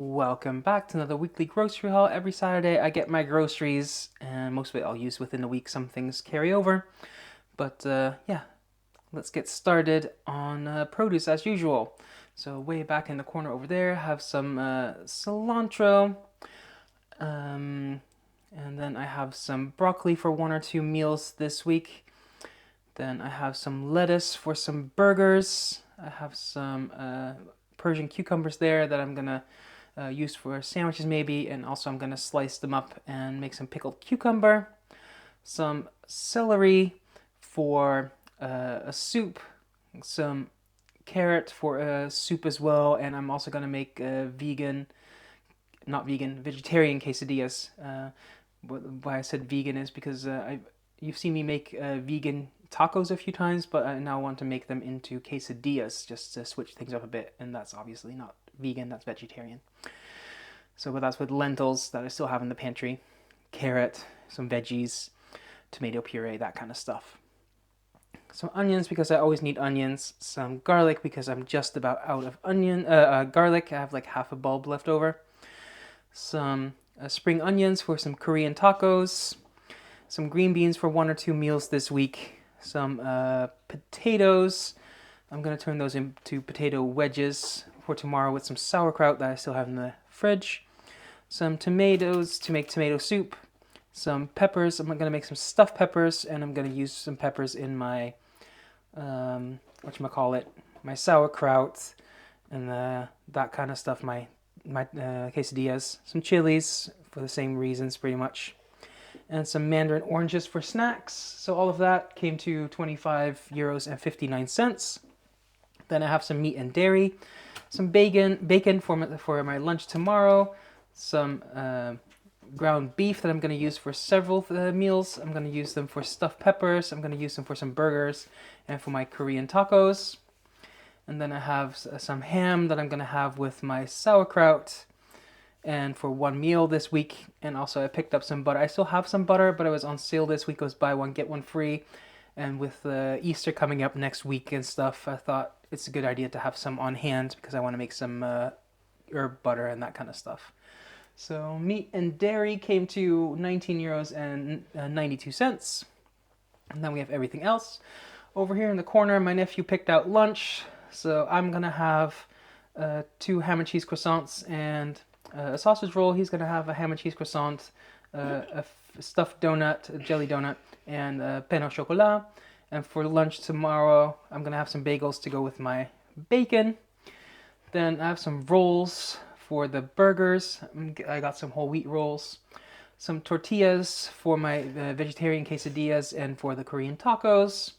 Welcome back to another weekly grocery haul. Every Saturday I get my groceries and most of it I'll use within the week. Some things carry over. But yeah, let's get started on produce as usual. So way back in the corner over there, I have some cilantro. Um, and then I have some broccoli for one or two meals this week. Then I have some lettuce for some burgers. I have some Persian cucumbers there that I'm gonna use for sandwiches maybe, and also I'm gonna slice them up and make some pickled cucumber. Some celery for a soup, some carrot for a soup as well, and I'm also gonna make not vegan, vegetarian quesadillas. Why I said vegan is because you've seen me make vegan tacos a few times, but I now want to make them into quesadillas just to switch things up a bit, and that's obviously not vegan, that's vegetarian. So, but that's with lentils that I still have in the pantry, carrot, some veggies, tomato puree, that kind of stuff. Some onions because I always need onions. Some garlic because I'm just about out of garlic. I have like half a bulb left over. Some spring onions for some Korean tacos. Some green beans for one or two meals this week. Some potatoes. I'm gonna turn those into potato wedges for tomorrow with some sauerkraut that I still have in the fridge. Some tomatoes to make tomato soup. Some peppers. I'm gonna make some stuffed peppers, and I'm gonna use some peppers in my whatchamacallit, my sauerkraut and that kind of stuff. My quesadillas. Some chilies for the same reasons, pretty much, and some mandarin oranges for snacks. So all of that came to 25 euros and 59 cents. Then I have some meat and dairy, some bacon for my lunch tomorrow, some ground beef that I'm going to use for several meals. I'm going to use them for stuffed peppers. I'm going to use them for some burgers and for my Korean tacos. And then I have some ham that I'm going to have with my sauerkraut and for one meal this week. And also I picked up some butter. I still have some butter, but it was on sale this week. It was buy one, get one free. And with Easter coming up next week and stuff, I thought it's a good idea to have some on hand because I want to make some herb butter and that kind of stuff. So meat and dairy came to 19 euros and 92 cents. And then we have everything else. Over here in the corner, my nephew picked out lunch. So I'm going to have two ham and cheese croissants and a sausage roll. He's going to have a ham and cheese croissant, a stuffed donut, a jelly donut, and a pain au chocolat. And for lunch tomorrow, I'm going to have some bagels to go with my bacon. Then I have some rolls for the burgers. I got some whole wheat rolls, some tortillas for my vegetarian quesadillas and for the Korean tacos.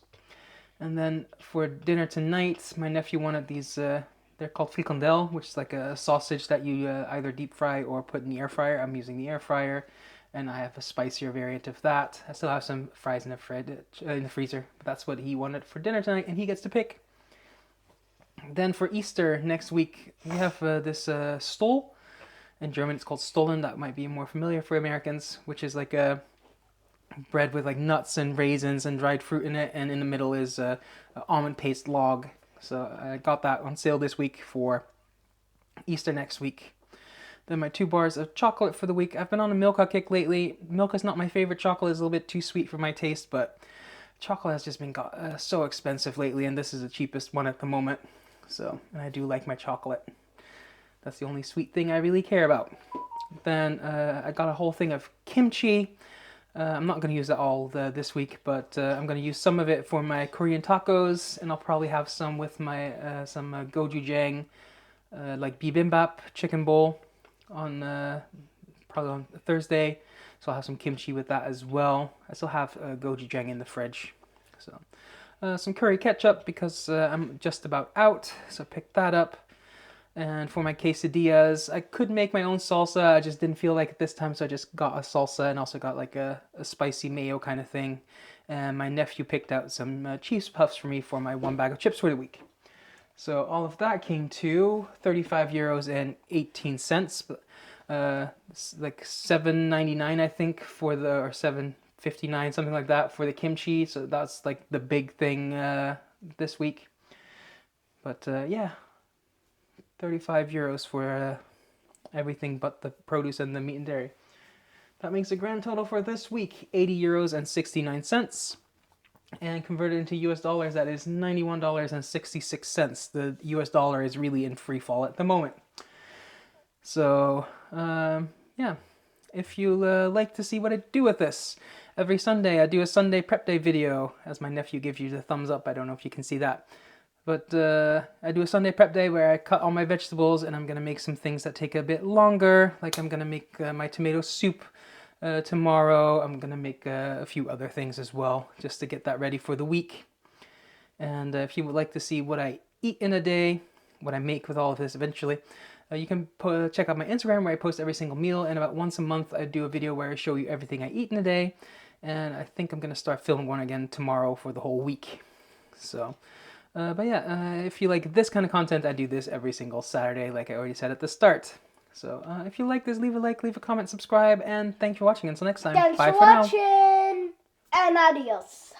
And then for dinner tonight, my nephew wanted these, they're called frikandel, which is like a sausage that you either deep fry or put in the air fryer. I'm using the air fryer, and I have a spicier variant of that. I still have some fries in the freezer, but that's what he wanted for dinner tonight, and he gets to pick. Then for Easter next week, we have this stol. In German, it's called stollen. That might be more familiar for Americans, which is like a bread with like nuts and raisins and dried fruit in it, and in the middle is a almond paste log. So I got that on sale this week for Easter next week. Then my 2 bars of chocolate for the week. I've been on a Milka kick lately. Milka is not my favorite chocolate. It's a little bit too sweet for my taste, but chocolate has just been so expensive lately, and this is the cheapest one at the moment. So, and I do like my chocolate. That's the only sweet thing I really care about. Then I got a whole thing of kimchi. I'm not going to use that all this week, but I'm going to use some of it for my Korean tacos, and I'll probably have some with my some gochujang, like bibimbap chicken bowl on probably on Thursday. So I'll have some kimchi with that as well. I still have gochujang in the fridge. So some curry ketchup because I'm just about out, so I picked that up. And for my quesadillas, I could make my own salsa. I just didn't feel like it this time, so I just got a salsa and also got like a spicy mayo kind of thing. And my nephew picked out some cheese puffs for me for my 1 bag of chips for the week. So all of that came to 35 euros and 18 cents. Like 7.99 I think for or 7.59 something like that for the kimchi. So that's like the big thing this week. But yeah, 35 euros for everything but the produce and the meat and dairy. That makes a grand total for this week, 80 euros and 69 cents. And converted into US dollars, that is $91.66. The US dollar is really in free fall at the moment. So, yeah, if you like to see what I do with this, every Sunday I do a Sunday prep day video, as my nephew gives you the thumbs up. I don't know if you can see that. But I do a Sunday prep day where I cut all my vegetables, and I'm going to make some things that take a bit longer. Like I'm going to make my tomato soup tomorrow. I'm going to make a few other things as well, just to get that ready for the week. And if you would like to see what I eat in a day, what I make with all of this eventually, you can check out my Instagram where I post every single meal, and about once a month I do a video where I show you everything I eat in a day. And I think I'm going to start filming one again tomorrow for the whole week. So, but yeah, if you like this kind of content, I do this every single Saturday, like I already said at the start. So if you like this, leave a like, leave a comment, subscribe, and thanks for watching. Until next time, Thanks bye for for now. watching, and adios.